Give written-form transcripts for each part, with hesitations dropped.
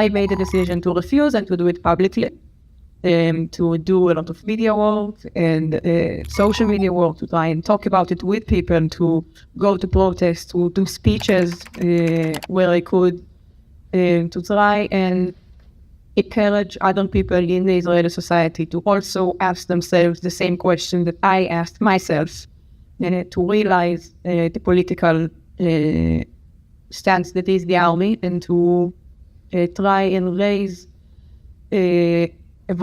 I made a decision to refuse and to do it publicly, to do a lot of media work and social media work, to try and talk about it with people, to go to protests, to do speeches where I could, to try and encourage other people in the Israeli society to also ask themselves the same question that I asked myself, to realize the political stance that is the army, and to try and raise a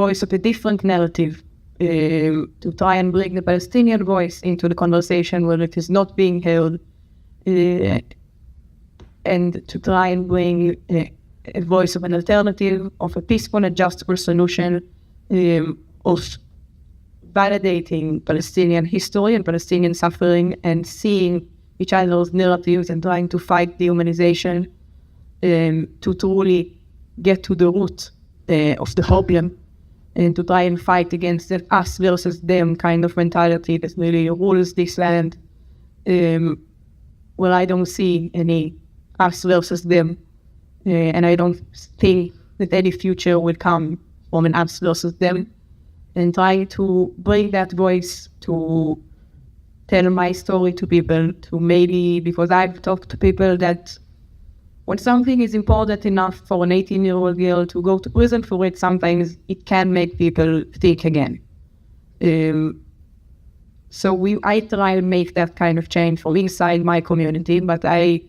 voice of a different narrative, to try and bring the Palestinian voice into the conversation where it is not being heard, and to try and bring a voice of an alternative, of a peaceful and just solution, of validating Palestinian history and Palestinian suffering, and seeing each other's narratives and trying to fight dehumanization, to truly get to the root of the problem, and to try and fight against the us versus them kind of mentality that really rules this land, where I don't see any us versus them. And I don't think that any future will come from an us versus them. And trying to bring that voice, to tell my story to people, to maybe, because I've talked to people that when something is important enough for an 18-year-old girl to go to prison for it, sometimes it can make people think again. So I try to make that kind of change from inside my community, but I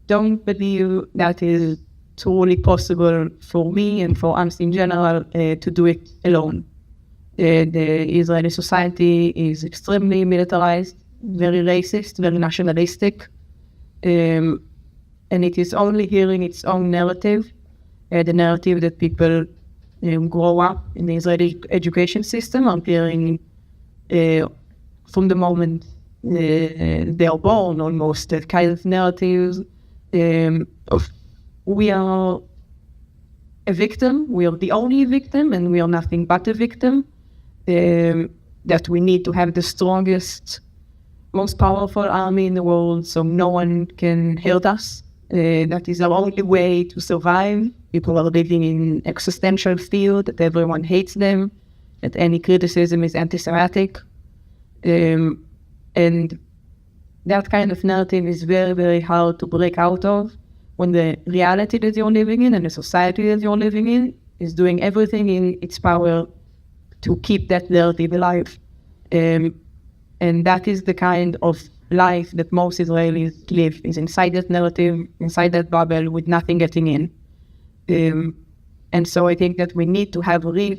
don't believe that is truly possible for me and for us in general to do it alone. The Israeli society is extremely militarized, very racist, very nationalistic, and it is only hearing its own narrative, the narrative that people grow up in the Israeli education system are hearing from the moment they are born, almost, that kind of narratives of we are a victim, we are the only victim, and we are nothing but a victim, that we need to have the strongest, most powerful army in the world so no one can hurt us. That is our only way to survive. People are living in existential fear, that everyone hates them, that any criticism is anti-Semitic. And that kind of narrative is very, very hard to break out of when the reality that you're living in and the society that you're living in is doing everything in its power to keep that narrative alive. And that is the kind of life that most Israelis live, is inside that narrative, inside that bubble with nothing getting in. And so I think that we need to have real